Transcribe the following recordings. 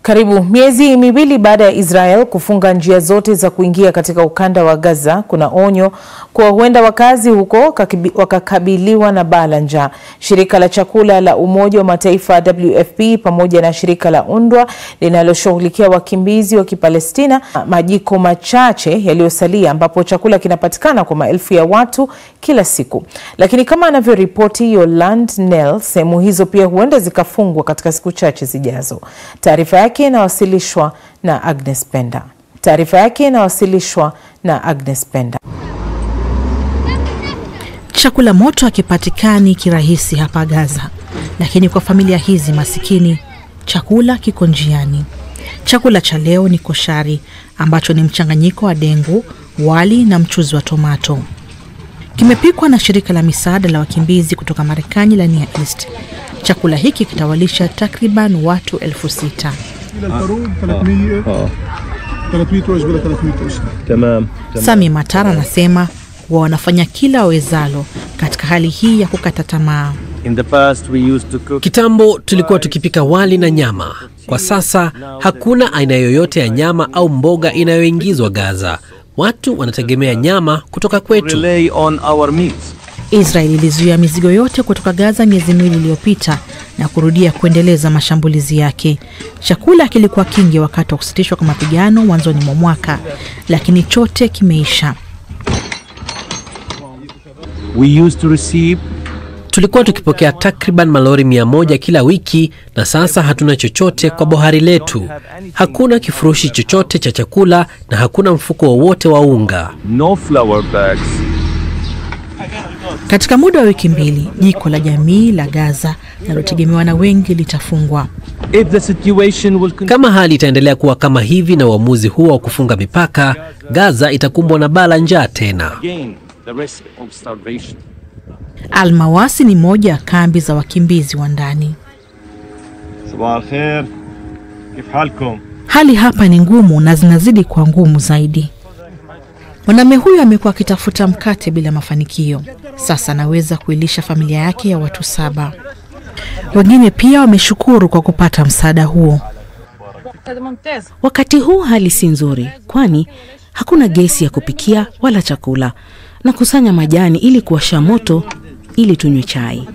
Karibu miezi miwili baada ya Israel kufunga njia zote za kuingia katika ukanda wa Gaza, kuna onyo kwa huenda wakazi huko wakakabiliwa na baa la njaa. Shirika la chakula la Umoja wa Mataifa WFP pamoja na shirika la UNRWA linaloshughulikia wakimbizi wa Kipalestina majiko machache yaliyosalia ambapo chakula kinapatikana kwa maelfu ya watu kila siku. Lakini kama anavyoripoti Yolande Nel, sehemu hizo pia huenda zikafungwa katika siku chache zijazo. Taarifa yake inawasilishwa na Agnes Penda. Chakula moto hakipatikani kirahisi hapa Gaza, lakini kwa familia hizi masikini chakula kiko njiani. Chakula cha leo ni koshari ambacho ni mchanganyiko wa dengu, wali na mchuzi wa tomato. Kimepikwa na shirika la misaada la wakimbizi kutoka Marekani la Near East. Chakula hiki kitawalisha takriban watu 6,000. Sami Matara anasema wanafanya kila wawezalo katika hali hii ya kukata tamaa. Kitambo tulikuwa tukipika wali na nyama. Kwa sasa hakuna aina yoyote ya nyama au mboga inayoingizwa Gaza. Watu wanategemea nyama kutoka kwetu. Israel ilizuia mizigo yote kutoka Gaza miezi miwili iliyopita na kurudia kuendeleza mashambulizi yake. Chakula kilikuwa kingi wakati wa kusitishwa kwa mapigano mwanzoni mwa mwaka, lakini chote kimeisha. Tulikuwa tukipokea takriban malori 100 kila wiki na sasa hatuna chochote kwa bohari letu. Hakuna kifurushi chochote cha chakula na hakuna mfuko wowote wa unga. Katika muda wa wiki mbili, jiko la jamii la Gaza linalotegemewa na wengi litafungwa. Kama hali itaendelea kuwa kama hivi na uamuzi huo wa kufunga mipaka, Gaza itakumbwa na baa la njaa tena. Al-Mawasi ni moja ya kambi za wakimbizi wa ndani. Hali hapa ni ngumu na zinazidi kuwa ngumu zaidi. Mwanamume huyu amekuwa akitafuta mkate bila mafanikio. Sasa anaweza kuilisha familia yake ya watu 7. Wengine pia wameshukuru kwa kupata msaada huo. Wakati huu hali si nzuri, kwani hakuna gesi ya kupikia wala chakula. Na kusanya majani ili kuwasha moto ili tunywe chai.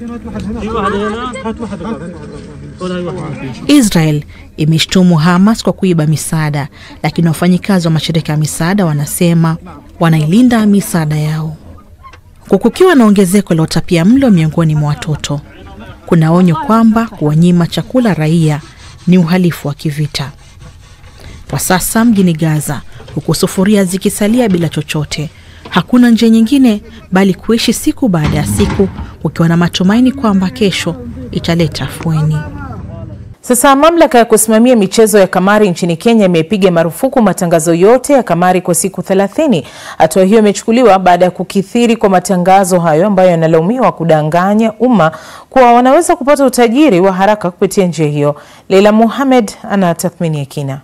Israel imeshtumu Hamas kwa kuiba misaada, lakini wafanyikazi wa mashirika ya misaada wanasema wanailinda misaada yao. Kukiwa na ongezeko la utapiamlo miongoni mwa watoto, kuna onyo kwamba kuwanyima chakula raia ni uhalifu wa kivita. Kwa sasa mjini Gaza, huku sufuria zikisalia bila chochote, hakuna njia nyingine bali kuishi siku baada ya siku ukiwa na matumaini kwamba kesho italeta afueni. Sasa mamlaka ya kusimamia michezo ya kamari nchini Kenya imepiga marufuku matangazo yote ya kamari kwa siku 30. Hatua hiyo imechukuliwa baada ya kukithiri kwa matangazo hayo ambayo yanalaumiwa kudanganya umma kuwa wanaweza kupata utajiri wa haraka kupitia njia hiyo. Leila Mohamed anatathmini ya kina.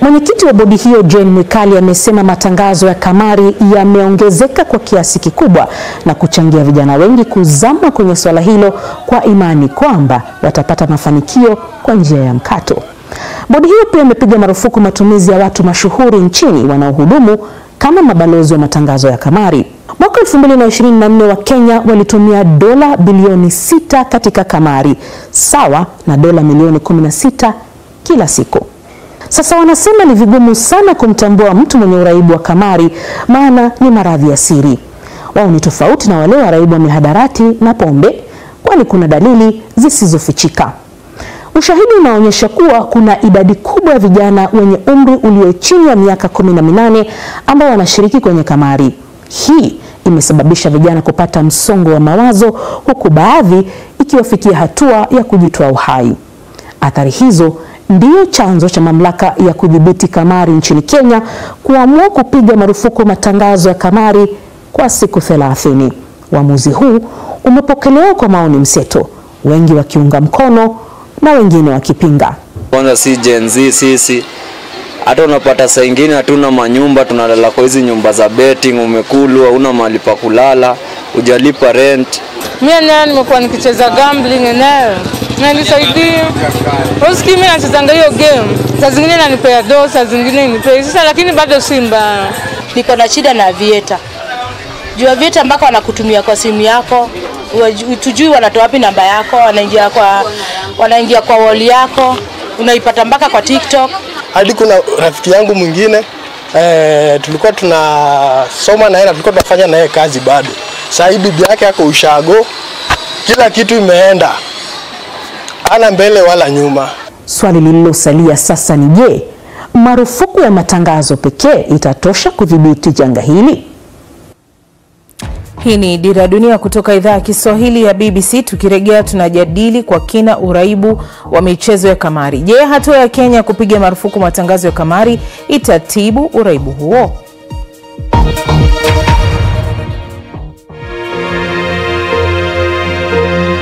Mwenyekiti wa bodi hiyo Jane Mwikali amesema matangazo ya kamari yameongezeka kwa kiasi kikubwa na kuchangia vijana wengi kuzama kwenye swala hilo kwa imani kwamba watapata mafanikio kwa njia ya mkato. Bodi hiyo pia imepiga marufuku matumizi ya watu mashuhuri nchini wanaohudumu kama mabalozi wa matangazo ya kamari. Mwaka 2024 wa Kenya walitumia dola bilioni 6 katika kamari, sawa na dola milioni 16 kila siku. Sasa wanasema ni vigumu sana kumtambua mtu mwenye uraibu wa kamari, maana ni maradhi ya siri. Wao ni tofauti na wale waraibu wa mihadarati na pombe, kwani kuna dalili zisizofichika. Ushahidi unaonyesha kuwa kuna idadi kubwa ya vijana wenye umri ulio chini ya miaka 18 ambao wanashiriki kwenye kamari. Hii imesababisha vijana kupata msongo wa mawazo, huku baadhi ikiwafikia hatua ya kujitoa uhai. Athari hizo ndiyo chanzo cha mamlaka ya kudhibiti kamari nchini Kenya kuamua kupiga marufuku matangazo ya kamari kwa siku 30. Uamuzi huu umepokelewa kwa maoni mseto, wengi wakiunga mkono na wengine wakipinga. Kwanza si Gen Z sisi, hata unapata saa nyingine hatuna manyumba, tunalala kwa hizi nyumba za betting, umekulwa, una mahali pa kulala, hujalipa rent. Mimi nimekuwa nikicheza gambling nayo. Na nisaidia. Usikii mimi nachezanga hiyo game. Saa zingine nanipea dosa, saa zingine nipea. Sasa lakini bado si mbaya. Niko na shida na vieta. Jua vieta mpaka wanakutumia kwa simu yako. Tujui wanatoa wapi namba yako, wanaingia kwa wall yako. Unaipata mpaka kwa TikTok. Hadi kuna rafiki yangu mwingine tulikuwa tunasoma na yeye, tulikuwa tunafanya na yeye kazi bado. Sasa bibi yake yako ushago. Kila kitu imeenda. Hana mbele wala nyuma. Swali lililosalia sasa ni je, marufuku ya matangazo pekee itatosha kudhibiti janga hili? Hii ni Dira Dunia kutoka idhaa ya Kiswahili ya BBC. Tukirejea tunajadili kwa kina uraibu wa michezo ya kamari. Je, hatua ya Kenya kupiga marufuku matangazo ya kamari itatibu uraibu huo?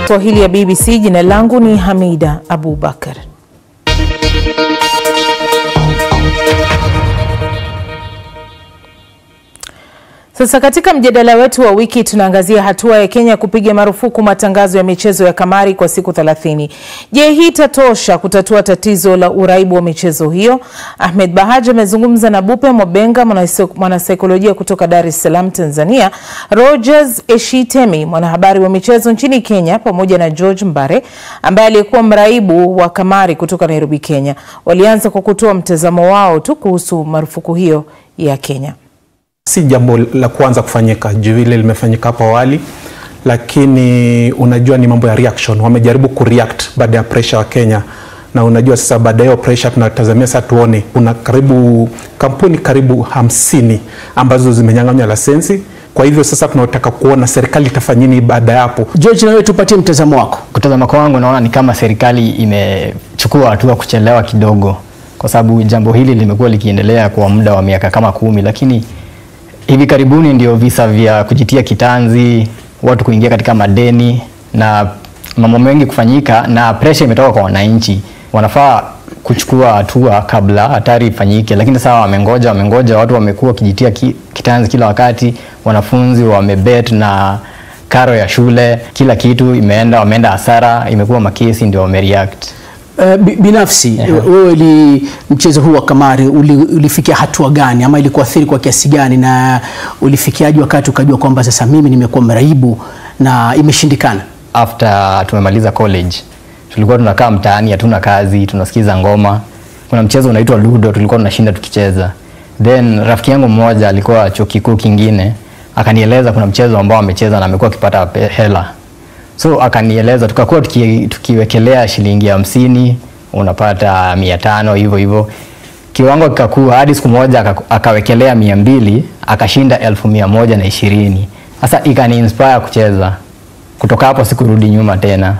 Swahili ya BBC, jina langu ni Hamida Abubakar. Sasa katika mjadala wetu wa wiki tunaangazia hatua ya Kenya kupiga marufuku matangazo ya michezo ya kamari kwa siku 30. Je, hii itatosha kutatua tatizo la uraibu wa michezo hiyo? Ahmed Bahaja amezungumza na Bupe Mobenga, mwanasaikolojia kutoka Dar es Salaam, Tanzania, Rogers Eshitemi, mwanahabari wa michezo nchini Kenya, pamoja na George Mbare ambaye alikuwa mraibu wa kamari kutoka Nairobi, Kenya. Walianza kwa kutoa mtazamo wao tu kuhusu marufuku hiyo ya Kenya. Si jambo la kwanza kufanyika, vile limefanyika hapo awali, lakini unajua ni mambo ya reaction. Wamejaribu kureact baada ya pressure wa Kenya, na unajua sasa baada ya pressure tunatazamia sasa tuone kuna kampuni karibu 50 ambazo zimenyang'anywa lisensi. Kwa hivyo sasa tunataka kuona serikali itafanya nini baada ya hapo. George, na wewe tupatie mtazamo wako. Kutazama kwangu naona ni kama serikali imechukua hatua kuchelewa kidogo, kwa sababu jambo hili limekuwa likiendelea kwa muda wa miaka kama 10, lakini hivi karibuni ndio visa vya kujitia kitanzi, watu kuingia katika madeni na mambo mengi kufanyika, na pressure imetoka kwa wananchi. Wanafaa kuchukua hatua kabla hatari ifanyike, lakini sasa wamengoja, watu wamekuwa kijitia kitanzi kila wakati, wanafunzi wamebet na karo ya shule, kila kitu wameenda hasara, imekuwa makesi ndio wamereact. Binafsi wewe mchezo huu wa kamari ulifikia hatua gani, ama ilikuathiri kwa kiasi gani, na ulifikiaje wakati ukajua kwamba sasa mimi nimekuwa mraibu na imeshindikana? After tumemaliza college tulikuwa tunakaa mtaani, hatuna kazi, tunasikiza ngoma. Kuna mchezo unaitwa Ludo tulikuwa tunashinda tukicheza. Then rafiki yangu mmoja alikuwa chuo kikuu kingine, akanieleza kuna mchezo ambao amecheza na amekuwa akipata hela. So akanieleza, tukakuwa tukiwekelea shilingi 50, unapata 500 hivyo. Kiwango kikakuwa hadi siku moja akawekelea 200, akashinda 1120. Sasa ikani inspire kucheza. Kutoka hapo sikurudi nyuma tena.